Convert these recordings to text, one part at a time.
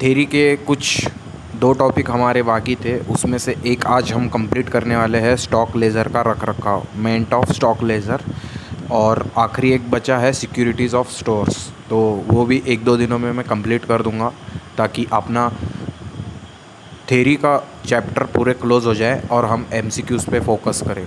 Theory के कुछ 2 topic हमारे बाकी थे, उसमें से एक आज हम कंप्लीट करने वाले हैं, स्टॉक लेज़र का रखरखाव, मेंट ऑफ स्टॉक लेज़र। और आखिरी एक बचा है सिक्योरिटीज़ ऑफ स्टोर्स, तो वो भी 1-2 दिनों में मैं कंप्लीट कर दूंगा ताकि अपना थ्योरी का चैप्टर पूरे क्लोज़ हो जाए और हम एमसीक्यूज़ पे फोकस करें।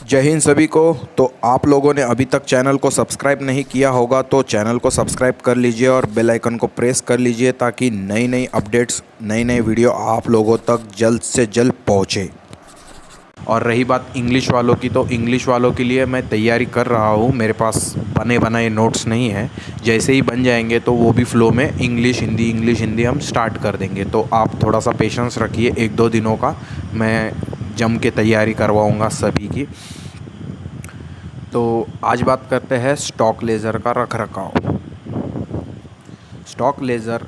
जय हिंद सभी को। तो आप लोगों ने अभी तक चैनल को सब्सक्राइब नहीं किया होगा तो चैनल को सब्सक्राइब कर लीजिए और बेल आइकन को प्रेस कर लीजिए ताकि नई नई अपडेट्स, नई नई वीडियो आप लोगों तक जल्द से जल्द पहुँचे। और रही बात इंग्लिश वालों की, तो इंग्लिश वालों के लिए मैं तैयारी कर रहा हूँ, मेरे पास बने बनाए नोट्स नहीं हैं। जैसे ही बन जाएंगे तो वो भी फ़्लो में इंग्लिश हिंदी हम स्टार्ट कर देंगे। तो आप थोड़ा सा पेशेंस रखिए, 1-2 दिनों का मैं जम के तैयारी करवाऊँगा सभी की। तो आज बात करते हैं स्टॉक लेज़र का रखरखाव। स्टॉक लेज़र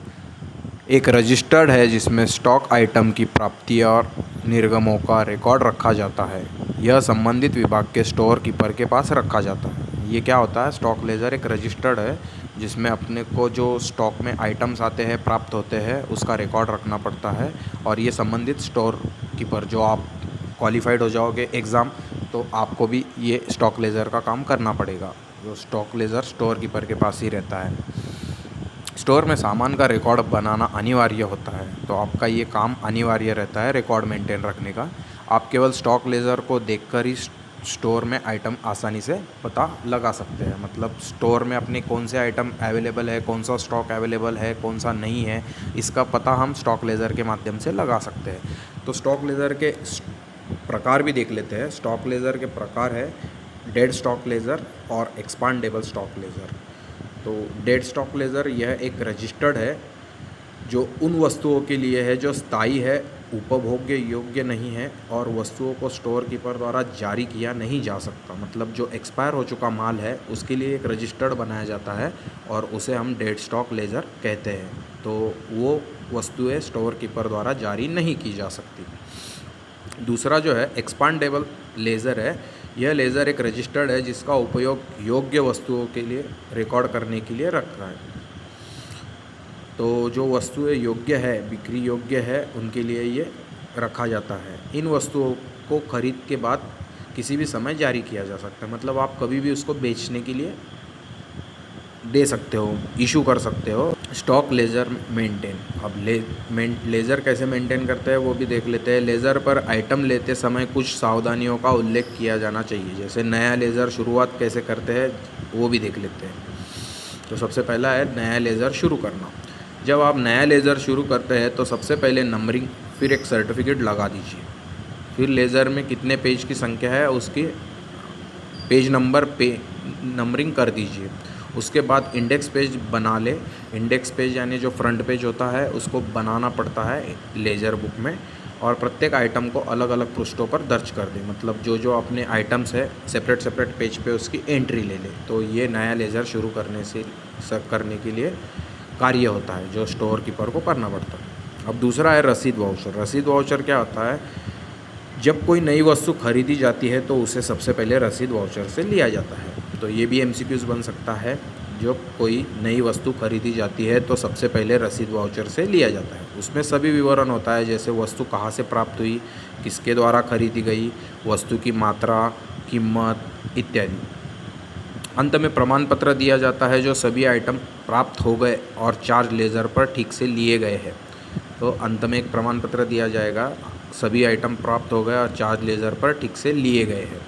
एक रजिस्टर्ड है जिसमें स्टॉक आइटम की प्राप्ति और निर्गमों का रिकॉर्ड रखा जाता है। यह संबंधित विभाग के स्टोर कीपर के पास रखा जाता है। ये क्या होता है, स्टॉक लेज़र एक रजिस्टर्ड है जिसमें अपने को जो स्टॉक में आइटम्स आते हैं, प्राप्त होते हैं, उसका रिकॉर्ड रखना पड़ता है। और ये संबंधित स्टोर कीपर, जो आप क्वालिफाइड हो जाओगे एग्ज़ाम, तो आपको भी ये स्टॉक लेज़र का काम करना पड़ेगा। जो स्टॉक लेज़र स्टोर कीपर के पास ही रहता है। स्टोर में सामान का रिकॉर्ड बनाना अनिवार्य होता है, तो आपका ये काम अनिवार्य रहता है रिकॉर्ड मेंटेन रखने का। आप केवल स्टॉक लेज़र को देखकर ही स्टोर में आइटम आसानी से पता लगा सकते हैं। मतलब स्टोर में अपने कौन से आइटम अवेलेबल है, कौन सा स्टॉक अवेलेबल है, कौन सा नहीं है, इसका पता हम स्टॉक लेज़र के माध्यम से लगा सकते हैं। तो स्टॉक लेज़र के प्रकार भी देख लेते हैं। स्टॉक लेज़र के प्रकार है डेड स्टॉक लेज़र और एक्सपांडेबल स्टॉक लेज़र। तो डेड स्टॉक लेज़र यह एक रजिस्टर्ड है जो उन वस्तुओं के लिए है जो स्थायी है, उपभोग्य योग्य नहीं है और वस्तुओं को स्टोर कीपर द्वारा जारी किया नहीं जा सकता। मतलब जो एक्सपायर हो चुका माल है उसके लिए एक रजिस्टर्ड बनाया जाता है और उसे हम डेड स्टॉक लेज़र कहते हैं। तो वो वस्तुएं स्टोर कीपर द्वारा जारी नहीं की जा सकती। दूसरा जो है एक्सपांडेबल लेज़र है। यह लेज़र एक रजिस्टर्ड है जिसका उपयोग योग्य वस्तुओं के लिए रिकॉर्ड करने के लिए रखा है। तो जो वस्तुएं योग्य है, बिक्री योग्य है, उनके लिए ये रखा जाता है। इन वस्तुओं को खरीद के बाद किसी भी समय जारी किया जा सकता है। मतलब आप कभी भी उसको बेचने के लिए दे सकते हो, इशू कर सकते हो। स्टॉक लेज़र मेंटेन, अब लेज़र कैसे मेंटेन करते हैं वो भी देख लेते हैं। लेज़र पर आइटम लेते समय कुछ सावधानियों का उल्लेख किया जाना चाहिए। जैसे नया लेज़र शुरुआत कैसे करते हैं वो भी देख लेते हैं। तो सबसे पहला है नया लेज़र शुरू करना। जब आप नया लेज़र शुरू करते हैं तो सबसे पहले नंबरिंग, फिर एक सर्टिफिकेट लगा दीजिए। फिर लेज़र में कितने पेज की संख्या है उसकी पेज नंबर पे नंबरिंग कर दीजिए। उसके बाद इंडेक्स पेज बना ले। इंडेक्स पेज यानी जो फ्रंट पेज होता है उसको बनाना पड़ता है लेज़र बुक में, और प्रत्येक आइटम को अलग अलग पृष्ठों पर दर्ज कर दे। मतलब जो जो अपने आइटम्स है सेपरेट सेपरेट पेज पे उसकी एंट्री ले ले। तो ये नया लेज़र शुरू करने के लिए कार्य होता है जो स्टोर कीपर को करना पड़ता है। अब दूसरा है रसीद वाउचर। रसीद वाउचर क्या होता है, जब कोई नई वस्तु खरीदी जाती है तो उसे सबसे पहले रसीद वाउचर से लिया जाता है। तो ये भी एमसीक्यूज़ बन सकता है। जब कोई नई वस्तु खरीदी जाती है तो सबसे पहले रसीद वाउचर से लिया जाता है। उसमें सभी विवरण होता है, जैसे वस्तु कहाँ से प्राप्त हुई, किसके द्वारा खरीदी गई, वस्तु की मात्रा, कीमत इत्यादि। अंत में प्रमाण पत्र दिया जाता है जो सभी आइटम प्राप्त हो गए और चार्ज लेज़र पर ठीक से लिए गए हैं। तो अंत में एक प्रमाण पत्र दिया जाएगा, सभी आइटम प्राप्त हो गए और चार्ज लेज़र पर ठीक से लिए गए हैं।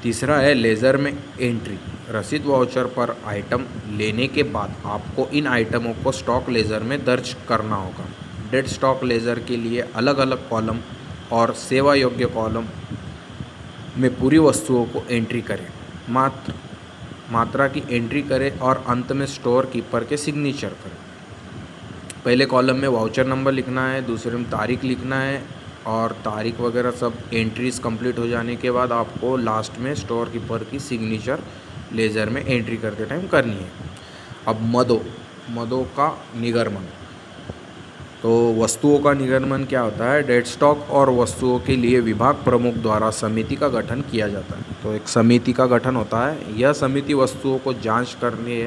तीसरा है लेज़र में एंट्री। रसीद वाउचर पर आइटम लेने के बाद आपको इन आइटमों को स्टॉक लेज़र में दर्ज करना होगा। डेड स्टॉक लेज़र के लिए अलग अलग कॉलम और सेवा योग्य कॉलम में पूरी वस्तुओं को एंट्री करें। मात्रा की एंट्री करें और अंत में स्टोर कीपर के सिग्नेचर करें। पहले कॉलम में वाउचर नंबर लिखना है, दूसरे में तारीख लिखना है, और तारीख वगैरह सब एंट्रीज कंप्लीट हो जाने के बाद आपको लास्ट में स्टोर कीपर की सिग्नेचर लेज़र में एंट्री करते टाइम करनी है। अब मदों का निगर्मन। तो वस्तुओं का निगर्मन क्या होता है, डेड स्टॉक और वस्तुओं के लिए विभाग प्रमुख द्वारा समिति का गठन किया जाता है। तो एक समिति का गठन होता है। यह समिति वस्तुओं को जांच करने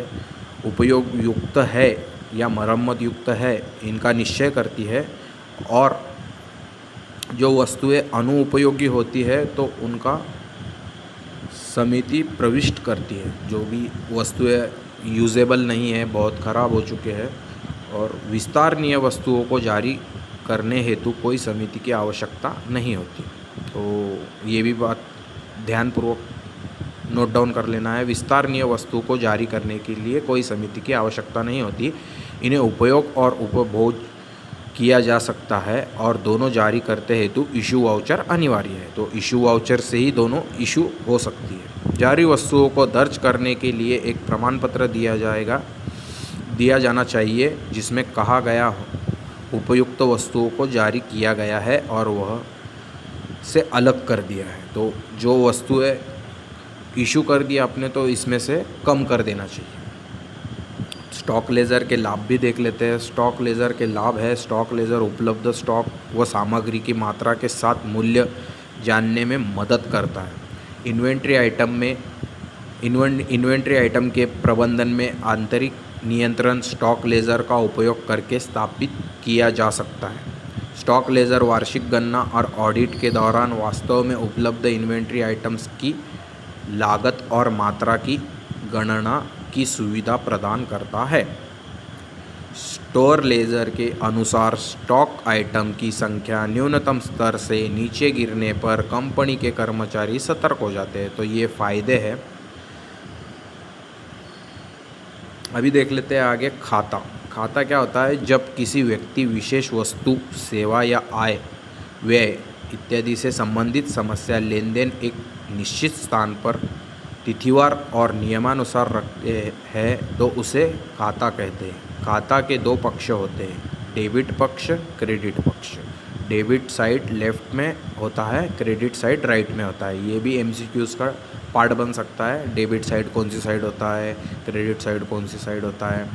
उपयोग युक्त है या मरम्मत युक्त है इनका निश्चय करती है, और जो वस्तुएं अनुपयोगी होती है तो उनका समिति प्रविष्ट करती है। जो भी वस्तुएं यूजेबल नहीं है, बहुत ख़राब हो चुके हैं और विस्तारणीय वस्तुओं को जारी करने हेतु कोई समिति की आवश्यकता नहीं होती। तो ये भी बात ध्यानपूर्वक नोट डाउन कर लेना है। विस्तारणीय वस्तु को जारी करने के लिए कोई समिति की आवश्यकता नहीं होती। इन्हें उपयोग और उपभोग किया जा सकता है और दोनों जारी करते हेतु इशू वाउचर अनिवार्य है। तो इशू वाउचर से ही दोनों इशू हो सकती है। जारी वस्तुओं को दर्ज करने के लिए एक प्रमाण पत्र दिया जाना चाहिए जिसमें कहा गया हो उपयुक्त वस्तुओं को जारी किया गया है और वह से अलग कर दिया है। तो जो वस्तुएं इशू कर दिया आपने तो इसमें से कम कर देना चाहिए। स्टॉक लेज़र के लाभ भी देख लेते हैं। स्टॉक लेज़र के लाभ है, स्टॉक लेज़र उपलब्ध स्टॉक व सामग्री की मात्रा के साथ मूल्य जानने में मदद करता है। इन्वेंट्री आइटम के प्रबंधन में आंतरिक नियंत्रण स्टॉक लेज़र का उपयोग करके स्थापित किया जा सकता है। स्टॉक लेज़र वार्षिक गणना और ऑडिट के दौरान वास्तव में उपलब्ध इन्वेंट्री आइटम्स की लागत और मात्रा की गणना की सुविधा प्रदान करता है। स्टोर लेज़र के अनुसार स्टॉक आइटम की संख्या न्यूनतम स्तर से नीचे गिरने पर कंपनी के कर्मचारी सतर्क हो जाते हैं। तो ये फ़ायदे हैं। अभी देख लेते हैं आगे खाता। खाता क्या होता है? जब किसी व्यक्ति विशेष वस्तु, सेवा या आय, व्यय इत्यादि से संबंधित समस्या लेन देन एक निश्चित स्थान पर तिथिवार और नियमानुसार रखते हैं तो उसे खाता कहते हैं। खाता के दो पक्ष होते हैं, डेबिट पक्ष, क्रेडिट पक्ष। डेबिट साइड लेफ्ट में होता है, क्रेडिट साइड राइट में होता है। ये भी एमसीक्यूज़ का पार्ट बन सकता है। डेबिट साइड कौन सी साइड होता है, क्रेडिट साइड कौन सी साइड होता है।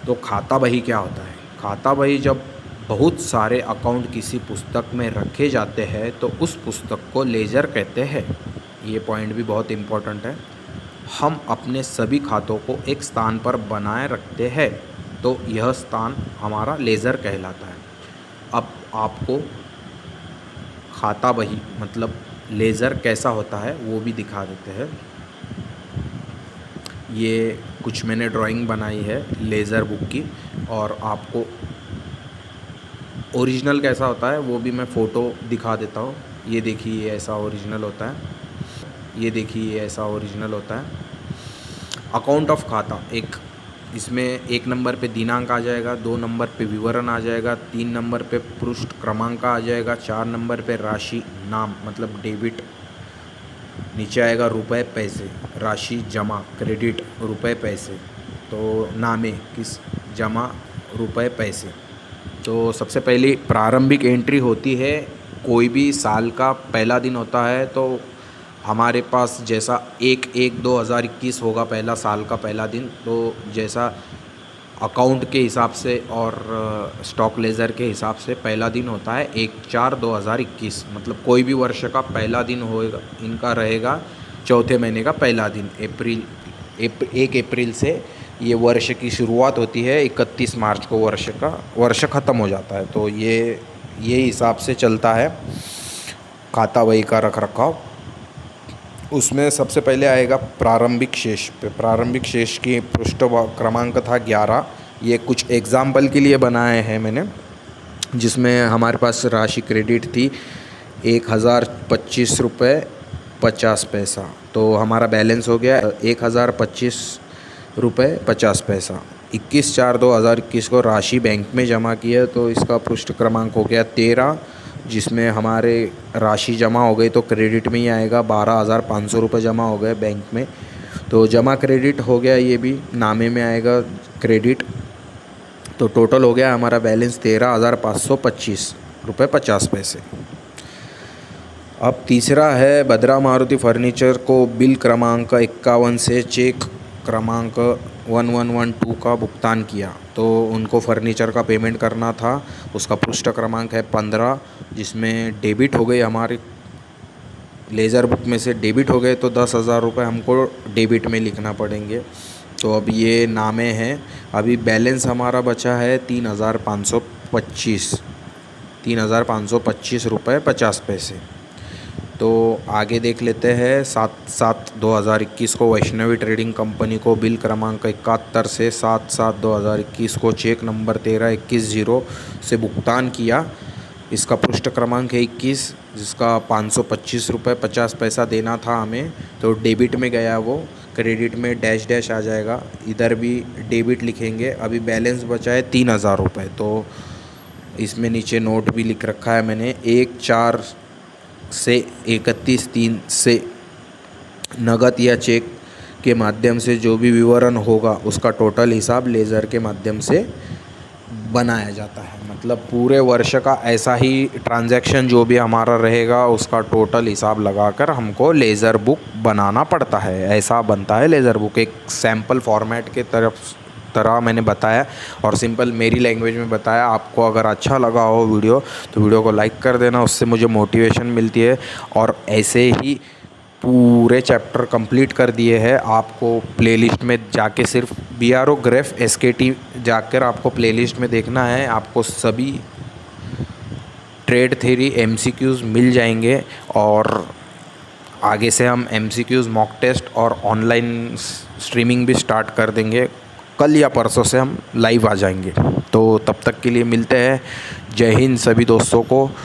तो खाता बही क्या होता है? खाता बही जब बहुत सारे अकाउंट किसी पुस्तक में रखे जाते हैं तो उस पुस्तक को लेजर कहते हैं। ये पॉइंट भी बहुत इम्पोर्टेंट है। हम अपने सभी खातों को एक स्थान पर बनाए रखते हैं तो यह स्थान हमारा लेज़र कहलाता है। अब आपको खाता बही मतलब लेज़र कैसा होता है वो भी दिखा देते हैं। ये कुछ मैंने ड्राइंग बनाई है लेज़र बुक की, और आपको ओरिजिनल कैसा होता है वो भी मैं फ़ोटो दिखा देता हूँ। ये देखिए, ये ऐसा ओरिजिनल होता है। ये देखिए, ये ऐसा ओरिजिनल होता है। अकाउंट ऑफ खाता, इसमें 1 नंबर पे दिनांक आ जाएगा, 2 नंबर पे विवरण आ जाएगा, 3 नंबर पे पृष्ठ क्रमांक आ जाएगा, 4 नंबर पे राशि नाम मतलब डेबिट, नीचे आएगा रुपए पैसे, राशि जमा क्रेडिट रुपए पैसे, तो नामे किस जमा रुपए पैसे। तो सबसे पहली प्रारंभिक एंट्री होती है। कोई भी साल का पहला दिन होता है तो हमारे पास जैसा 1/1/2021 होगा पहला साल का पहला दिन, तो जैसा अकाउंट के हिसाब से और स्टॉक लेज़र के हिसाब से पहला दिन होता है 1/4/2021। मतलब कोई भी वर्ष का पहला दिन होएगा, इनका रहेगा चौथे महीने का पहला दिन। 1 अप्रैल से ये वर्ष की शुरुआत होती है, 31 मार्च को वर्ष ख़त्म हो जाता है। तो ये हिसाब से चलता है खाता बही का रख रखाव। उसमें सबसे पहले आएगा प्रारंभिक शेष पे। प्रारंभिक शेष की पृष्ठ क्रमांक था 11। ये कुछ एग्जाम्पल के लिए बनाए हैं मैंने, जिसमें हमारे पास राशि क्रेडिट थी 1025 रुपये 50 पैसा। तो हमारा बैलेंस हो गया 1025 रुपये 50 पैसा। 21/4/2021 को राशि बैंक में जमा की है तो इसका पृष्ठ क्रमांक हो गया 13, जिसमें हमारे राशि जमा हो गई तो क्रेडिट में ही आएगा। 12,500 रुपये जमा हो गए बैंक में, तो जमा क्रेडिट हो गया। ये भी नामे में आएगा क्रेडिट। तो टोटल हो गया हमारा बैलेंस 13,525 रुपये 50 पैसे। अब तीसरा है भद्रा मारुति फर्नीचर को बिल क्रमांक 51 से चेक क्रमांक 1112 का भुगतान किया, तो उनको फर्नीचर का पेमेंट करना था। उसका पृष्ठ क्रमांक है 15, जिसमें डेबिट हो गई हमारी लेज़र बुक में से डेबिट हो गए तो 10,000 रुपये हमको डेबिट में लिखना पड़ेंगे। तो अब ये नामे हैं। अभी बैलेंस हमारा बचा है 3,525 रुपये 50 पैसे। तो आगे देख लेते हैं। 7/7/2021 को वैष्णवी ट्रेडिंग कंपनी को बिल क्रमांक 71 से 7/7/2021 को चेक नंबर 13-21-0 से भुगतान किया। इसका पृष्ठ क्रमांक है 21, जिसका 525 रुपये 50 पैसा देना था हमें। तो डेबिट में गया वो, क्रेडिट में डैश डैश आ जाएगा, इधर भी डेबिट लिखेंगे। अभी बैलेंस बचा है 3,000 रुपये। तो इसमें नीचे नोट भी लिख रखा है मैंने, 1/4 से 31/3 से नगद या चेक के माध्यम से जो भी विवरण होगा उसका टोटल हिसाब लेज़र के माध्यम से बनाया जाता है। मतलब पूरे वर्ष का ऐसा ही ट्रांजैक्शन जो भी हमारा रहेगा उसका टोटल हिसाब लगाकर हमको लेज़र बुक बनाना पड़ता है। ऐसा बनता है लेज़र बुक। एक सैम्पल फॉर्मेट के तरह मैंने बताया और सिंपल मेरी लैंग्वेज में बताया। आपको अगर अच्छा लगा हो वीडियो तो वीडियो को लाइक कर देना, उससे मुझे मोटिवेशन मिलती है। और ऐसे ही पूरे चैप्टर कंप्लीट कर दिए हैं। आपको प्लेलिस्ट में जाके सिर्फ BRO ग्रेफ SKT जाकर आपको प्लेलिस्ट में देखना है। आपको सभी ट्रेड थ्योरी MCQs मिल जाएंगे और आगे से हम MCQs मॉक टेस्ट और ऑनलाइन स्ट्रीमिंग भी स्टार्ट कर देंगे। कल या परसों से हम लाइव आ जाएंगे। तो तब तक के लिए मिलते हैं। जय हिंद सभी दोस्तों को।